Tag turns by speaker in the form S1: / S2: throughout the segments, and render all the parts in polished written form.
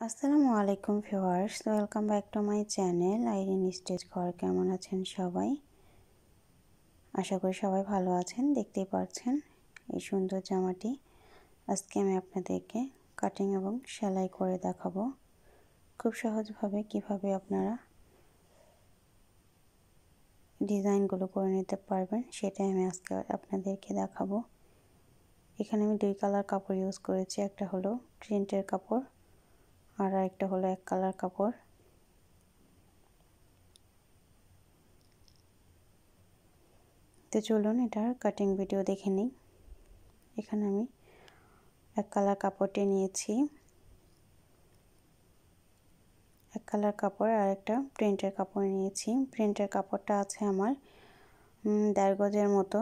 S1: আসসালামু আলাইকুম viewers, welcome back to my channel Irin stage ঘর। কেমন আছেন সবাই? আশা করি সবাই ভালো আছেন। দেখতেই পাচ্ছেন এই সুন্দর জামাটি আজকে আমি আপনাদেরকে কাটিং এবং সেলাই করে দেখাবো। খুব সহজভাবে কিভাবে আপনারা ডিজাইনগুলো করে নিতে পারবেন সেটাই আমি আজকে আপনাদেরকে দেখাবো। এখানে আমি দুই কালার কাপড় ইউজ করেছি, একটা হলো প্রিন্টের কাপড় আর একটা হলো এক কালার কাপড়। তো চলুন এটার কাটিং ভিডিও দেখে নিই। এখানে আমি এক কালার কাপড়টি নিয়েছি, এক কালার কাপড় আর একটা প্রিন্টের কাপড় নিয়েছি। প্রিন্টের কাপড়টা আছে আমার 1.5 গজের মতো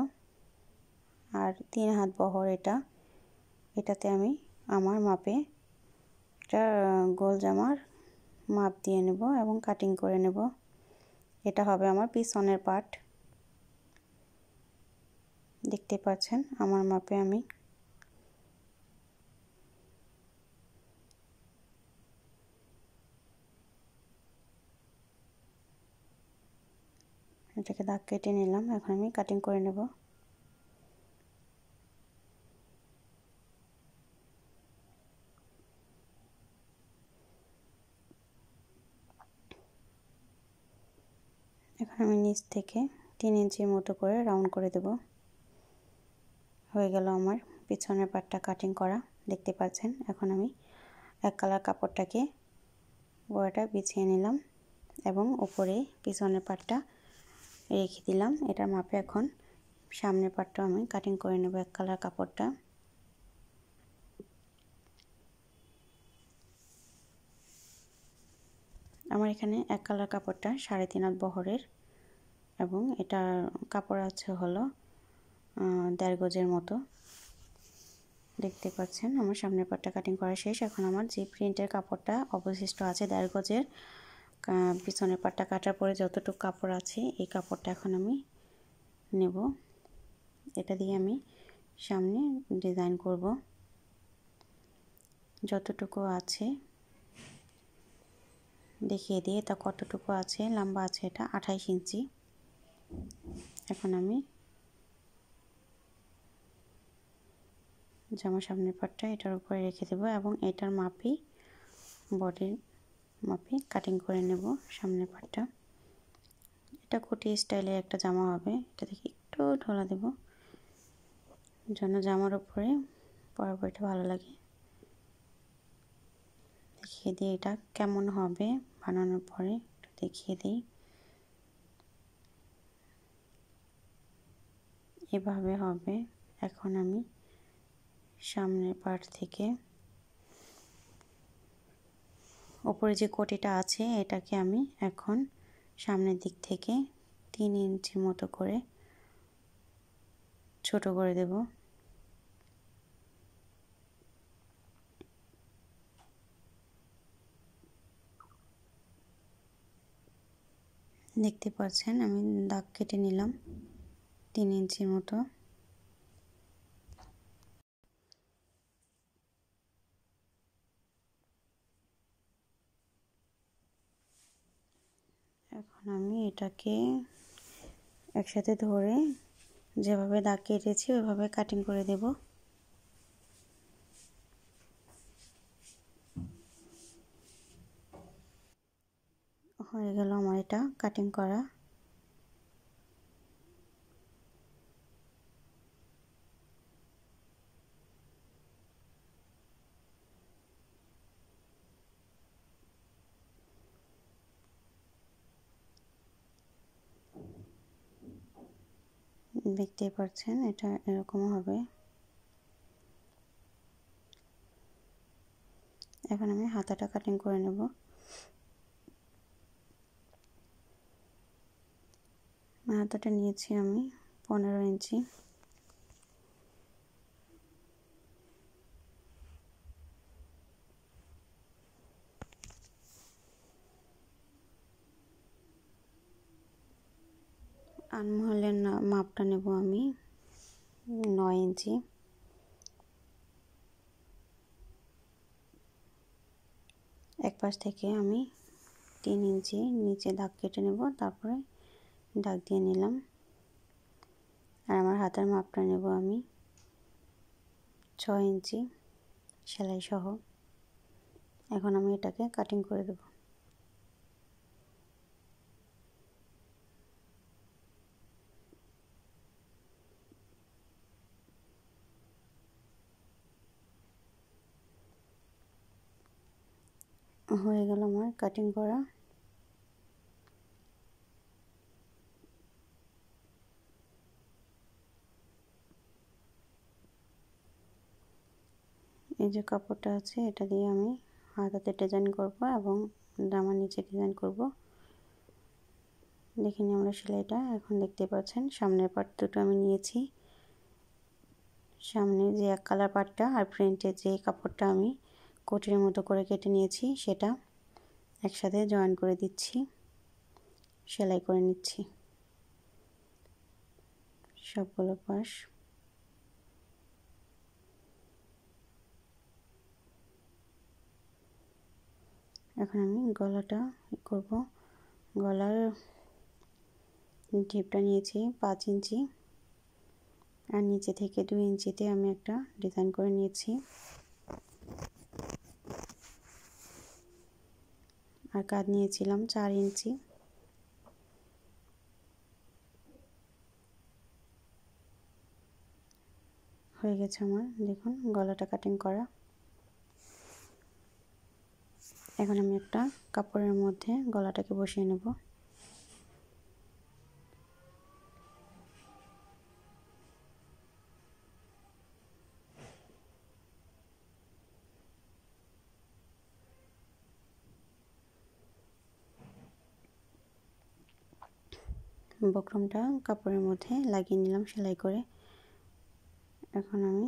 S1: আর 3 হাত বহর। এটাতে আমি আমার মাপে একটা গোল জামার মাপ দিয়ে নেব এবং কাটিং করে নেব। এটা হবে আমার পিছনের পার্ট। দেখতে পাচ্ছেন আমার মাপে আমি এটাকে দাগ কেটে নিলাম। এখন আমি কাটিং করে নেব। এখন আমি নিচ থেকে 3 ইঞ্চির মতো করে রাউন্ড করে দেব। হয়ে গেল আমার পিছনের পার্টটা কাটিং করা। দেখতে পাচ্ছেন এখন আমি এক কালার কাপড়টাকে গোড়াটা বিছিয়ে নিলাম এবং উপরে পিছনের পার্টটা রেখে দিলাম। এটার মাপে এখন সামনের পার্টটা আমি কাটিং করে নেব এক কালার কাপড়টা। আমার এখানে এক কালার কাপড়টা 3.5 হাত বহরের এবং এটা কাপড় আছে হলো 1.5 গজের মতো। দেখতে পাচ্ছেন আমার সামনের পার্টটা কাটিং করা শেষ। এখন আমার যে প্রিন্টের কাপড়টা অবশিষ্ট আছে 1.5 গজের, পিছনের পার্টটা কাটার পরে যতটুকু কাপড় আছে এই কাপড়টা এখন আমি নেব। এটা দিয়ে আমি সামনে ডিজাইন করব। যতটুকু আছে দেখিয়ে দিয়ে এটা কতটুকু আছে, লম্বা আছে এটা 28 ইঞ্চি। এখন আমি জামার সামনের পার্টটা এটার উপরে রেখে দেব এবং এটার মাপি বডির মাপি কাটিং করে নেব সামনের পার্টটা। এটা কোটি স্টাইলের একটা জামা হবে। এটা থেকে একটু ঢোলা দেব যেন জামার উপরে পরার এটা ভালো লাগে। দেখিয়ে দিই এটা কেমন হবে বানানোর পরে, একটু দেখিয়ে দিই। এভাবে হবে। এখন আমি সামনের পার্ট থেকে উপরে যে কোটিটা আছে এটাকে আমি এখন সামনের দিক থেকে 3 ইঞ্চি মতো করে ছোট করে দেব। দেখতে পাচ্ছেন আমি দাগ কেটে নিলাম 3 ইঞ্চির মতো। এখন আমি এটাকে একসাথে ধরে যেভাবে দাগ কেটেছি ওইভাবে কাটিং করে দেব। হয়ে গেল আমার এটা কাটিং করা। দেখতেই পাচ্ছেন এটা এরকম হবে। এখন আমি হাতাটা কাটিং করে নেব। হাতাটা নিয়েছি আমি 15 ইঞ্চি। আনমহলের মাপটা নেব আমি 9 ইঞ্চি। এক পাশ থেকে আমি 3 ইঞ্চি নিচে দাগ কেটে নেব, তারপরে দাগ দিয়ে নিলাম। আর আমার হাতের মাপটা নেব আমি 6 ইঞ্চি সেলাই সহ। এখন আমি এটাকে কাটিং করে দেব। হয়ে গেল আমার কাটিং করা। এই যে কাপড়টা আছে এটা দিয়ে আমি হাতাতে ডিজাইন করব এবং জামার নিচে ডিজাইন করব। দেখে নিই আমরা সেলাইটা। এখন দেখতে পাচ্ছেন সামনের পার্ট দুটো আমি নিয়েছি। সামনে যে এক কালার পার্টটা আর ফ্রন্টে যে কাপড়টা আমি কোটির মতো করে কেটে নিয়েছি সেটা একসাথে জয়েন করে দিচ্ছি, সেলাই করে নিচ্ছি সবগুলো পাশ। এখন আমি গলাটা করব। গলার টিপটা নিয়েছি 5 ইঞ্চি আর নিচে থেকে 2 ইঞ্চিতে আমি একটা ডিজাইন করে নিয়েছি। আর কাঁধ নিয়েছিলাম 4 ইঞ্চি। হয়ে গেছে আমার, দেখুন গলাটা কাটিং করা। এখন আমি একটা কাপড়ের মধ্যে গলাটাকে বসিয়ে নেব। বক্রমটা কাপড়ের মধ্যে লাগিয়ে নিলাম সেলাই করে। এখন আমি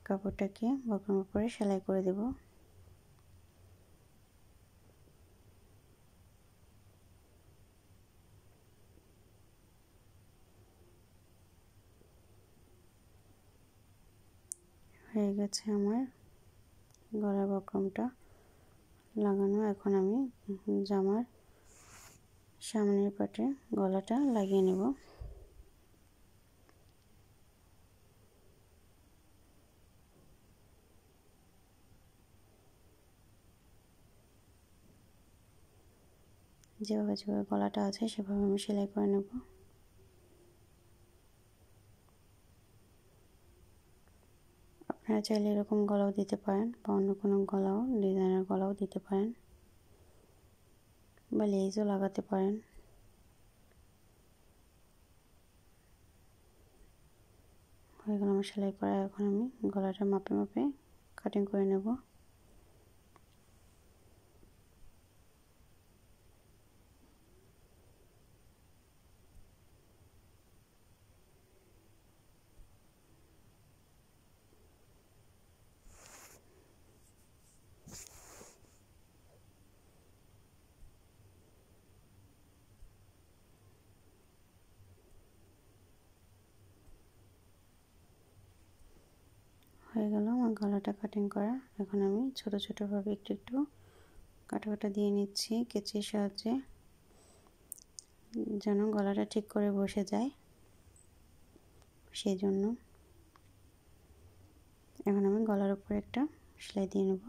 S1: কাপড়টাকে বক্রমের উপরে সেলাই করে দেব। হয়ে গেছে আমার গলার বক্রমটা লাগানো। এখন আমি জামার সামনের পাটে গলাটা লাগিয়ে নেব। যেভাবে যেভাবে গলাটা আছে সেভাবে আমি সেলাই করে নেব। আপনারা চাইলে এরকম গলাও দিতে পারেন বা অন্য কোনো গলাও, ডিজাইনার গলাও দিতে পারেন বা লেসও লাগাতে পারেন। হয়ে গেল আমার সেলাই করা। এখন আমি গলাটা মাপে মাপে কাটিং করে নেব। হয়ে গেল আমার গলাটা কাটিং করা। এখন আমি ছোট ছোটভাবে একটু একটু কাটা কাটা দিয়ে নিচ্ছি কেচির সাহায্যে, যেন গলাটা ঠিক করে বসে যায় সেই জন্য। এখন আমি গলার উপরে একটা সেলাই দিয়ে নেব।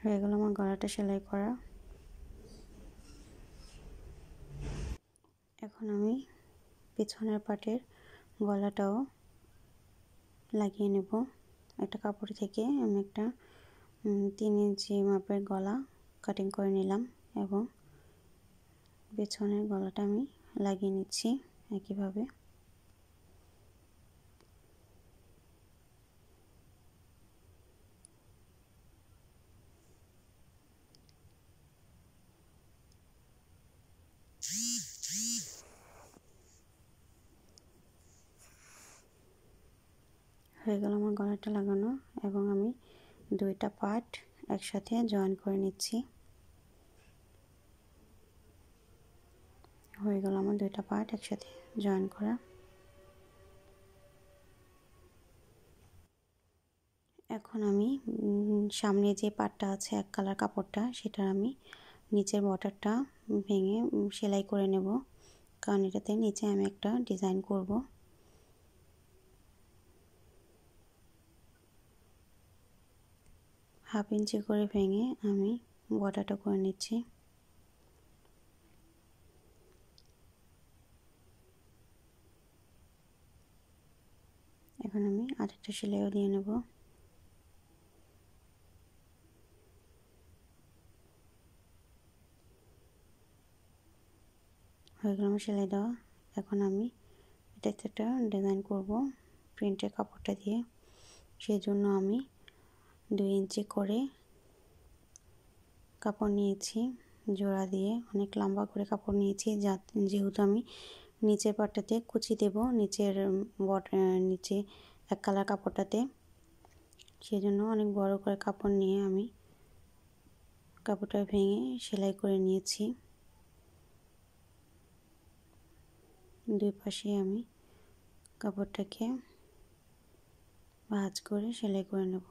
S1: হয়ে গেল আমার গলাটা সেলাই করা। এখন আমি পিছনের পাটের গলাটাও লাগিয়ে নেব। একটা কাপড় থেকে আমি একটা 3 ইঞ্চি মাপের গলা কাটিং করে নিলাম এবং পেছনের গলাটা আমি লাগিয়ে নিচ্ছি একইভাবে। হয়ে গেল আমার গলাটা লাগানো এবং আমি দুইটা পার্ট একসাথে জয়েন করে নিচ্ছি। হয়ে গেল আমার দুইটা পার্ট একসাথে জয়েন করা। এখন আমি সামনে যে পার্টটা আছে এক কালার কাপড়টা, সেটা আমি নিচের বর্ডারটা ভেঙে সেলাই করে নেব, কারণ এটাতে নিচে আমি একটা ডিজাইন করব। হাফ ইঞ্চি করে ভেঙে আমি বর্ডারটা করে নিচ্ছি। এখন আমি আরেকটা সেলাইও দিয়ে নেব। হয়ে গেল আমার সেলাই দেওয়া। এখন আমি এটাতে একটা ডিজাইন করব প্রিন্টের কাপড়টা দিয়ে। সেই জন্য আমি 2 ইঞ্চি করে কাপড় নিয়েছি জোড়া দিয়ে, অনেক লম্বা করে কাপড় নিয়েছি, যেহেতু আমি নিচের পাটটাতে কুচি দেব নিচে এক কালার কাপড়টাতে, সেই জন্য অনেক বড় করে কাপড় নিয়ে আমি কাপড়টা ভেঙে সেলাই করে নিয়েছি। দুই পাশে আমি কাপড়টাকে ভাঁজ করে সেলাই করে নেব।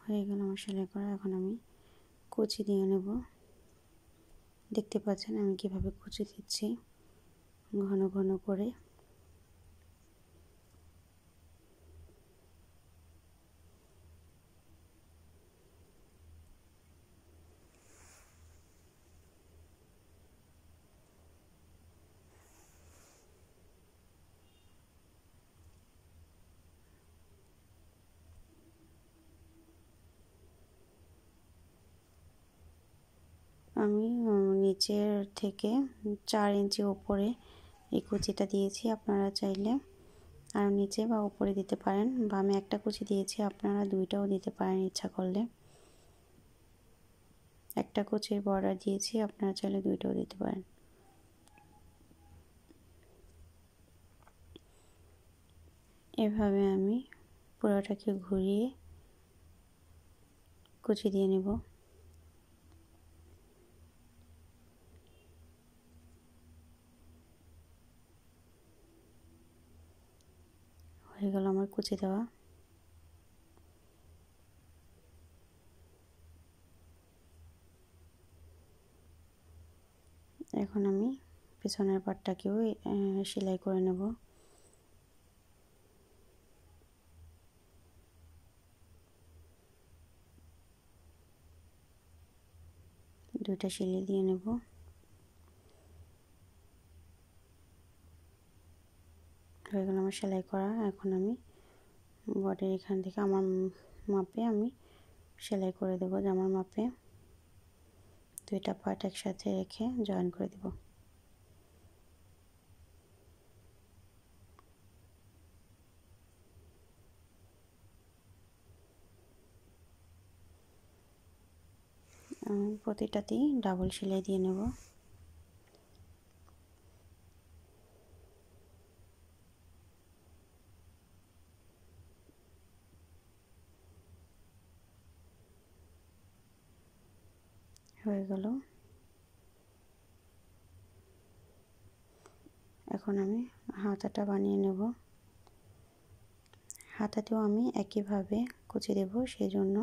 S1: হয়ে গেল আমার সেলাই করা। এখন আমি কুচি দিয়ে নেব। দেখতে পাচ্ছেন আমি কিভাবে কুচি দিচ্ছি, ঘন ঘন করে। আমি নিচের থেকে 4 ইঞ্চি উপরে এই কুচিটা দিয়েছি। আপনারা চাইলে আর নিচে বা উপরে দিতে পারেন, বা আমি একটা কুচি দিয়েছি, আপনারা দুইটাও দিতে পারেন ইচ্ছা করলে। একটা কুচির বর্ডার দিয়েছি, আপনারা চাইলে দুইটাও দিতে পারেন। এভাবে আমি পুরোটাকে ঘুরিয়ে কুচি দিয়ে নেব। হয়ে গেল আমার কুচি দেওয়া। এখন আমি পেছনের পাটটাকেও সেলাই করে নেব। দুইটা সেলাই দিয়ে নেব। হয়ে গেল আমার সেলাই করা। এখন আমি বডির এখান থেকে আমার মাপে আমি সেলাই করে দেব, জামার মাপে। দুইটা পার্ট একসাথে রেখে জয়েন করে দেব। প্রতিটাতেই ডাবল সেলাই দিয়ে নেব। হয়ে গেল। এখন আমি হাতাটা বানিয়ে নেব। হাতাতেও আমি একইভাবে কুচি দেব, সেই জন্য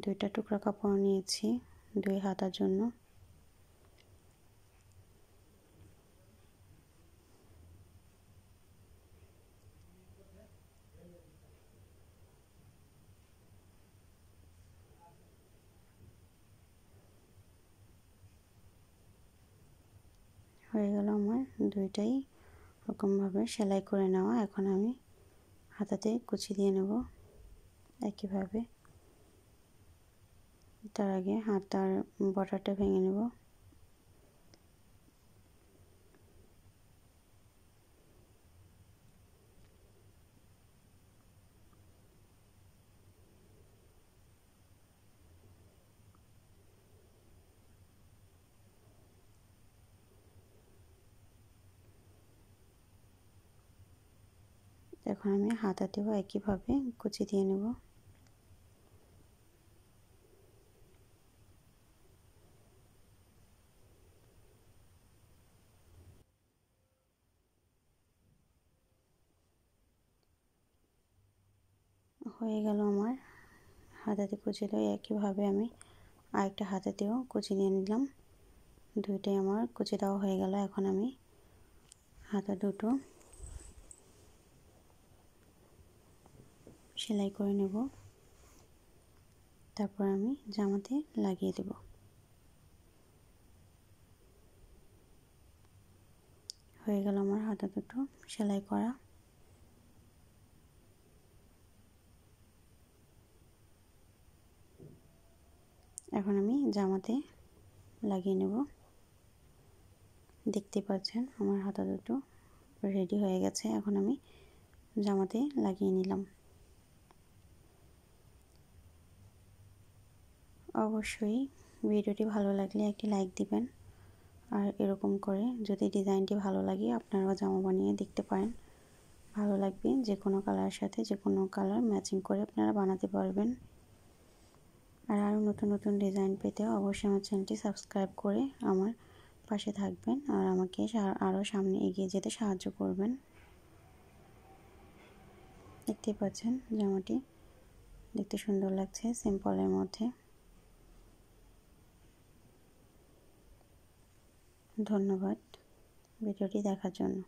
S1: দুইটা টুকরা কাপড় নিয়েছি 2 হাতার জন্য। হয়ে গেল আমার দুইটাই রকমভাবে সেলাই করে নেওয়া। এখন আমি হাতাতে কুচি দিয়ে নেব একইভাবে। তার আগে হাতার বর্ডারটা ভেঙে নেব। এখন আমি হাতাতেও একইভাবে কুচি দিয়ে নেব। হয়ে গেল আমার হাতাতে কুচি দিয়ে একইভাবে আমি আরেকটা হাতাতেও কুচি দিয়ে নিলাম। দুইটাই আমার কুচি দেওয়া হয়ে গেল। এখন আমি হাতা দুটো সেলাই করে নেব, তারপর আমি জামাতে লাগিয়ে দেব। হয়ে গেল আমার হাতা দুটো সেলাই করা। এখন আমি জামাতে লাগিয়ে নেব। দেখতে পাচ্ছেন আমার হাতা দুটো রেডি হয়ে গেছে। এখন আমি জামাতে লাগিয়ে নিলাম। অবশ্যই ভিডিওটি ভালো লাগলে একটি লাইক দিবেন, আর এরকম করে যদি ডিজাইনটি ভালো লাগে আপনারাও জামা বানিয়ে দেখতে পারেন। ভালো লাগবে, যে কোনো কালারের সাথে যে কোনো কালার ম্যাচিং করে আপনারা বানাতে পারবেন। আর আরও নতুন নতুন ডিজাইন পেতে অবশ্যই আমার চ্যানেলটি সাবস্ক্রাইব করে আমার পাশে থাকবেন আর আমাকে আরও সামনে এগিয়ে যেতে সাহায্য করবেন। দেখতে পাচ্ছেন জামাটি দেখতে সুন্দর লাগছে সিম্পলের মধ্যে। ধন্যবাদ ভিডিওটি দেখার জন্য।